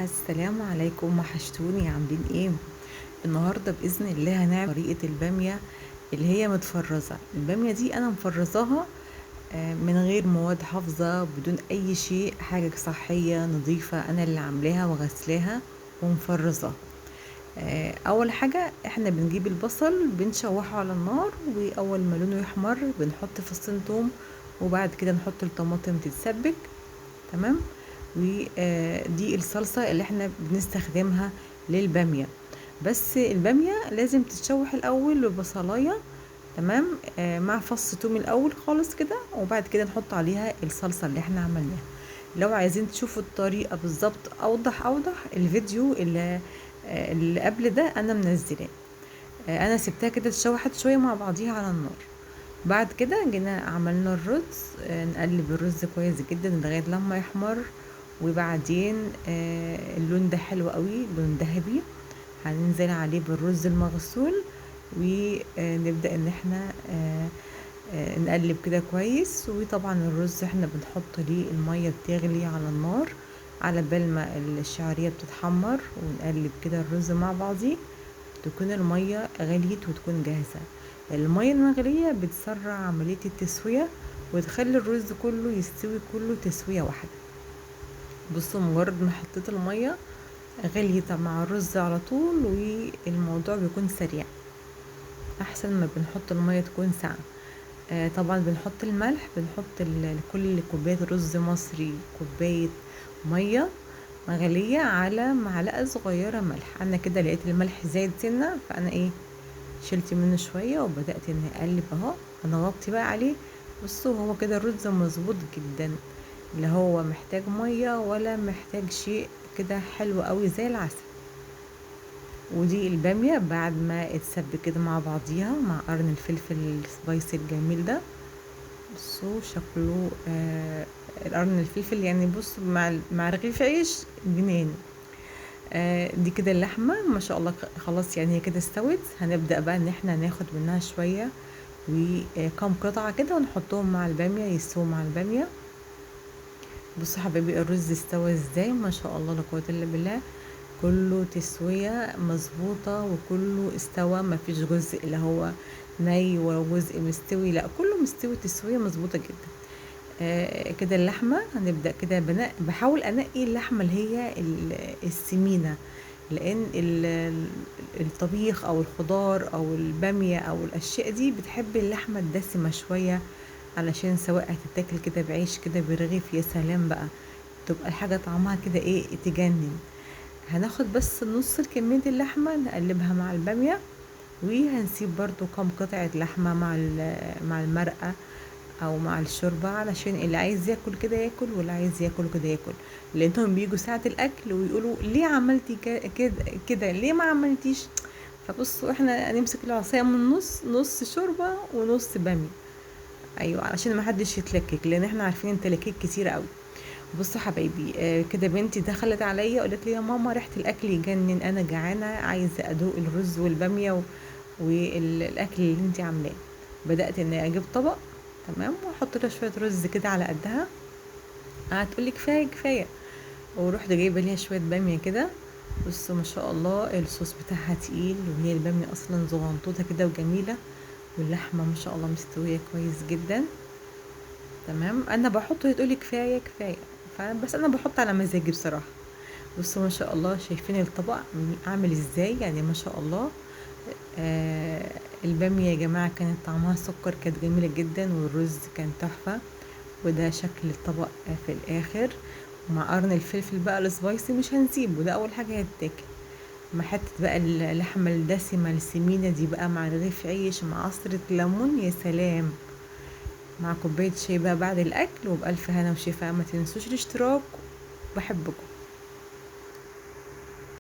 السلام عليكم، وحشتوني. عاملين ايه؟ النهارده باذن الله هنعمل طريقه الباميه اللي هي متفرزه. الباميه دي انا مفرزاها من غير مواد حافظه، بدون اي شيء، حاجه صحيه نظيفه، انا اللي عاملاها وغسلاها ومفرزاها. اول حاجه احنا بنجيب البصل بنشوحه على النار، واول ما لونه يحمر بنحط فصين توم، وبعد كده نحط الطماطم تتسبك. تمام. ودي الصلصة اللي احنا بنستخدمها للبامية. بس البامية لازم تتشوح الأول ببصلاية. تمام. مع فص توم الأول خالص كده، وبعد كده نحط عليها الصلصة اللي احنا عملناها. لو عايزين تشوفوا الطريقة بالظبط أوضح الفيديو اللي قبل ده أنا منزلاه. أنا سبتها كده تشوحت شوية مع بعضيها على النار. بعد كده جينا عملنا الرز. نقلب الرز كويس جدا لغاية لما يحمر. وبعدين اللون ده حلو قوي، لون ذهبي. هننزل عليه بالرز المغسول، ونبدأ ان احنا نقلب كده كويس. وطبعا الرز احنا بنحط ليه المية بتغلي على النار على بال ما الشعرية بتتحمر، ونقلب كده الرز مع بعضيه. تكون المية غليت وتكون جاهزة. المية المغلية بتسرع عملية التسوية، وتخلي الرز كله يستوي كله تسوية واحدة. بصوا، مجرد ما حطيت المية غليت مع الرز على طول، والموضوع بيكون سريع، احسن ما بنحط المية تكون ساقعة. طبعا بنحط الملح، بنحط لكل كوباية رز مصري كوباية مية مغلية على معلقة صغيرة ملح. انا كده لقيت الملح زايد سنة، فانا ايه، شلت منه شوية وبدأت اني اقلب اهو. هنغطي بقى عليه. بصوا، هو كده الرز مظبوط جدا، لا هو محتاج مية ولا محتاج شيء، كده حلو قوي زي العسل. ودي البامية بعد ما اتسبك كده مع بعضيها مع قرن الفلفل السبايسي الجميل ده. بصوا شكله القرن الفلفل يعني، بص، مع رغيف عيش جنان. دي كده اللحمة ما شاء الله خلاص، يعني هي كده استوت. هنبدأ بقى ان احنا ناخد منها شوية وكم قطعة كده ونحطهم مع البامية يستووا مع البامية. بصوا حبايبي، الرز استوى ازاي، ما شاء الله لا قوة الا بالله. كله تسوية مظبوطة، وكله استوى، ما فيش جزء اللي هو ني وجزء مستوي، لا كله مستوي تسوية مظبوطة جدا. كده اللحمة هنبدأ كده بحاول أنقي اللحمة اللي هي السمينة، لأن الطبيخ أو الخضار أو البامية أو الأشياء دي بتحب اللحمة الدسمة شوية، علشان سواء هتتاكل كده بعيش كده برغيف، يا سلام بقى، تبقى الحاجة طعمها كده ايه، تجنن. هناخد بس نص كمية اللحمة نقلبها مع البامية، وهنسيب برضو كام قطعة لحمة مع المرقة او مع الشوربة، علشان اللي عايز ياكل كده ياكل، واللي عايز ياكل كده ياكل. لانهم بيجوا ساعة الاكل ويقولوا ليه عملتي كده كده، ليه ما عملتيش. فبصوا، احنا هنمسك العصاية من النص، نص شوربة ونص بامية. ايوه، علشان ما حدش يتلكك، لان احنا عارفين التلاكيك كتير قوي. بصوا حبايبي، كده بنتي دخلت عليا وقالت لي يا ماما ريحه الاكل يجنن، انا جعانه عايزه ادوق الرز والباميه والاكل اللي انتي عاملاه. بدات اني اجيب طبق. تمام. واحط لها شويه رز كده على قدها. قعدت تقول لي كفايه كفايه. ورحت جايبه ليها شويه باميه كده. بصوا ما شاء الله، الصوص بتاعها تقيل، وهي الباميه اصلا زغنطوطه كده وجميله، واللحمه ما شاء الله مستويه كويس جدا. تمام. انا بحط وهي تقولي كفايه كفايه، بس انا بحط على مزاجي بصراحه. بصوا ما شاء الله، شايفين الطبق عامل ازاي، يعني ما شاء الله. الباميه يا جماعه كانت طعمها سكر، كانت جميله جدا، والرز كان تحفه. وده شكل الطبق في الاخر، مع قرن الفلفل بقى السبايسي مش هنسيبه، ده اول حاجه هتتاكل. مع حته بقى اللحمه الدسمه السمينه دي بقى، مع رغيف عيش مع عصره ليمون، يا سلام. مع كوباية شاي بقى بعد الأكل، وبألف هنا وشفا. ما تنسوش الاشتراك. بحبكم.